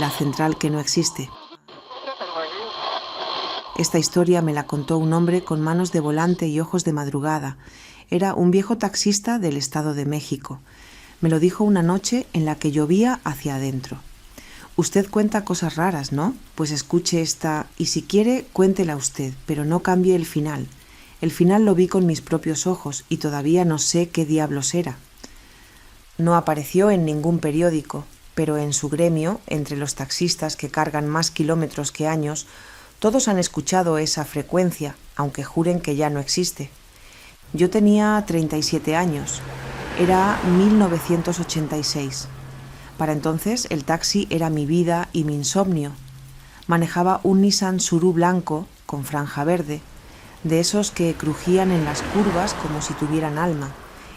la central que no existe. Esta historia me la contó un hombre con manos de volante y ojos de madrugada. Era un viejo taxista del Estado de México. Me lo dijo una noche en la que llovía hacia adentro. Usted cuenta cosas raras, ¿no? Pues escuche esta y si quiere, cuéntela usted, pero no cambie el final. El final lo vi con mis propios ojos y todavía no sé qué diablos era. No apareció en ningún periódico, pero en su gremio, entre los taxistas que cargan más kilómetros que años, todos han escuchado esa frecuencia, aunque juren que ya no existe. Yo tenía 37 años. Era 1986. Para entonces el taxi era mi vida y mi insomnio. Manejaba un Nissan Suru blanco con franja verde, de esos que crujían en las curvas como si tuvieran alma.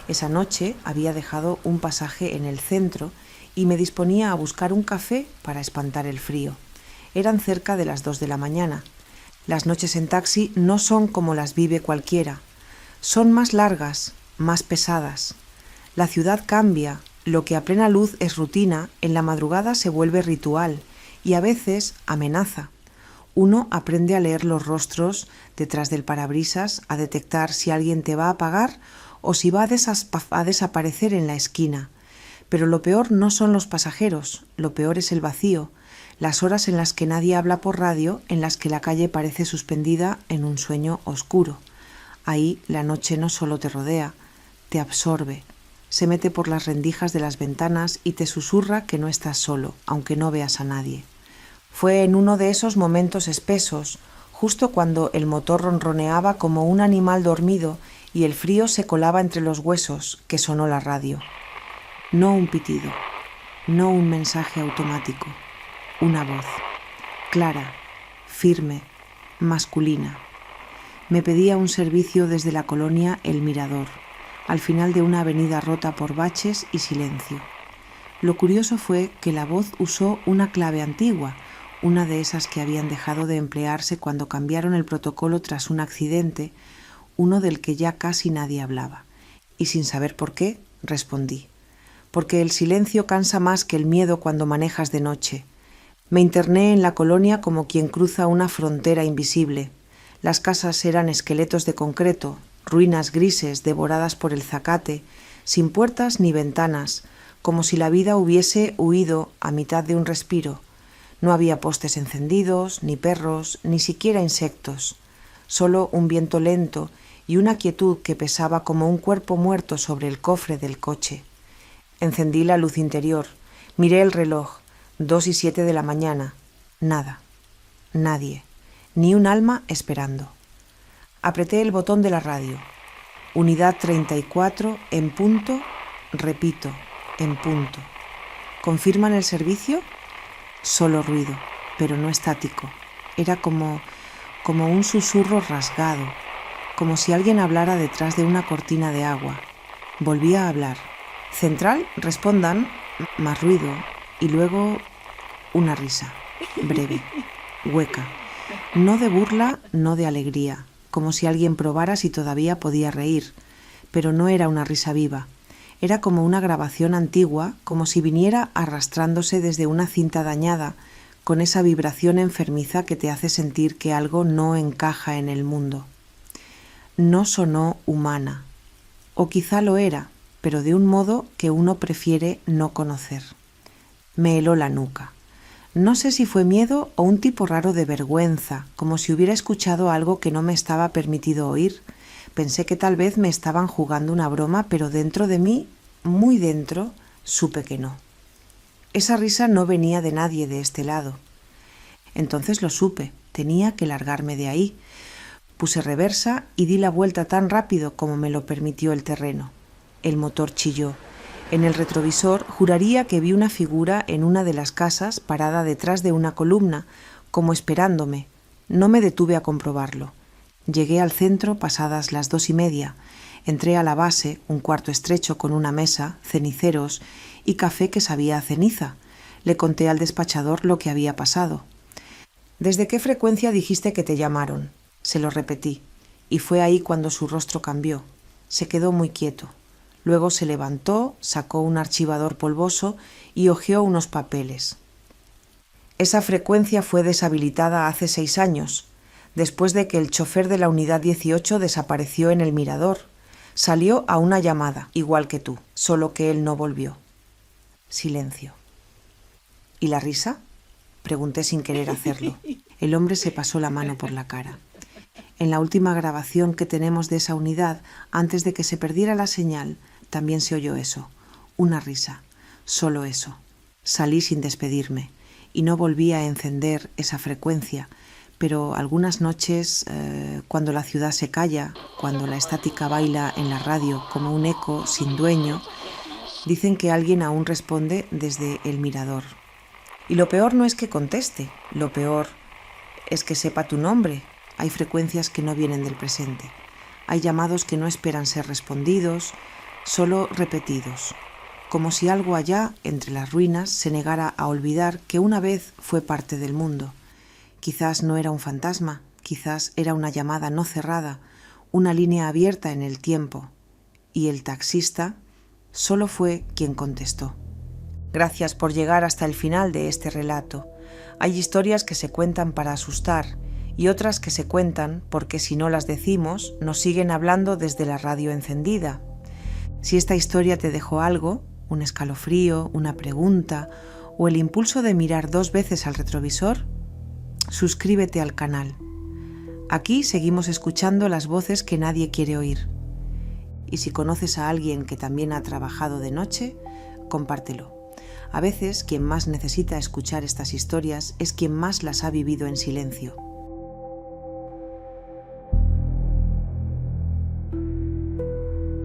Esa noche había dejado un pasaje en el centro y me disponía a buscar un café para espantar el frío. Eran cerca de las 2 de la mañana. Las noches en taxi no son como las vive cualquiera. Son más largas, más pesadas. La ciudad cambia. Lo que a plena luz es rutina, en la madrugada se vuelve ritual y a veces amenaza. Uno aprende a leer los rostros detrás del parabrisas, a detectar si alguien te va a pagar o si va a desaparecer en la esquina. Pero lo peor no son los pasajeros, lo peor es el vacío, las horas en las que nadie habla por radio, en las que la calle parece suspendida en un sueño oscuro. Ahí la noche no solo te rodea, te absorbe. Se mete por las rendijas de las ventanas y te susurra que no estás solo, aunque no veas a nadie. Fue en uno de esos momentos espesos, justo cuando el motor ronroneaba como un animal dormido y el frío se colaba entre los huesos, que sonó la radio. No un pitido, no un mensaje automático, una voz, clara, firme, masculina. Me pedía un servicio desde la colonia El Mirador, al final de una avenida rota por baches y silencio. Lo curioso fue que la voz usó una clave antigua, una de esas que habían dejado de emplearse cuando cambiaron el protocolo tras un accidente, uno del que ya casi nadie hablaba. Y sin saber por qué, respondí. Porque el silencio cansa más que el miedo cuando manejas de noche. Me interné en la colonia como quien cruza una frontera invisible. Las casas eran esqueletos de concreto, ruinas grises devoradas por el zacate, sin puertas ni ventanas, como si la vida hubiese huido a mitad de un respiro. No había postes encendidos, ni perros, ni siquiera insectos, solo un viento lento y una quietud que pesaba como un cuerpo muerto sobre el cofre del coche. Encendí la luz interior, miré el reloj, 2:07 de la mañana. Nada, nadie, ni un alma esperando. Apreté el botón de la radio. Unidad 34, en punto, repito, en punto. ¿Confirman el servicio? Solo ruido, pero no estático. Era como un susurro rasgado, como si alguien hablara detrás de una cortina de agua. Volví a hablar. Central, respondan, más ruido, y luego una risa, breve, hueca, no de burla, no de alegría, como si alguien probara si todavía podía reír, pero no era una risa viva. Era como una grabación antigua, como si viniera arrastrándose desde una cinta dañada, con esa vibración enfermiza que te hace sentir que algo no encaja en el mundo. No sonó humana, o quizá lo era, pero de un modo que uno prefiere no conocer. Me heló la nuca. No sé si fue miedo o un tipo raro de vergüenza, como si hubiera escuchado algo que no me estaba permitido oír. Pensé que tal vez me estaban jugando una broma, pero dentro de mí, muy dentro, supe que no. Esa risa no venía de nadie de este lado. Entonces lo supe, tenía que largarme de ahí. Puse reversa y di la vuelta tan rápido como me lo permitió el terreno. El motor chilló. En el retrovisor juraría que vi una figura en una de las casas parada detrás de una columna, como esperándome. No me detuve a comprobarlo. Llegué al centro pasadas las 2:30. Entré a la base, un cuarto estrecho con una mesa, ceniceros y café que sabía a ceniza. Le conté al despachador lo que había pasado. ¿Desde qué frecuencia dijiste que te llamaron? Se lo repetí, y fue ahí cuando su rostro cambió. Se quedó muy quieto. Luego se levantó, sacó un archivador polvoso y hojeó unos papeles. Esa frecuencia fue deshabilitada hace 6 años, después de que el chofer de la unidad 18 desapareció en el mirador. Salió a una llamada, igual que tú, solo que él no volvió. Silencio. ¿Y la risa? Pregunté sin querer hacerlo. El hombre se pasó la mano por la cara. En la última grabación que tenemos de esa unidad, antes de que se perdiera la señal, también se oyó eso. Una risa. Solo eso. Salí sin despedirme y no volví a encender esa frecuencia, pero algunas noches, cuando la ciudad se calla, cuando la estática baila en la radio como un eco sin dueño, dicen que alguien aún responde desde el mirador. Y lo peor no es que conteste, lo peor es que sepa tu nombre. Hay frecuencias que no vienen del presente. Hay llamados que no esperan ser respondidos, solo repetidos, como si algo allá, entre las ruinas, se negara a olvidar que una vez fue parte del mundo. Quizás no era un fantasma, quizás era una llamada no cerrada, una línea abierta en el tiempo. Y el taxista solo fue quien contestó. Gracias por llegar hasta el final de este relato. Hay historias que se cuentan para asustar y otras que se cuentan porque si no las decimos, nos siguen hablando desde la radio encendida. Si esta historia te dejó algo, un escalofrío, una pregunta o el impulso de mirar 2 veces al retrovisor, suscríbete al canal. Aquí seguimos escuchando las voces que nadie quiere oír. Y si conoces a alguien que también ha trabajado de noche, compártelo. A veces quien más necesita escuchar estas historias es quien más las ha vivido en silencio.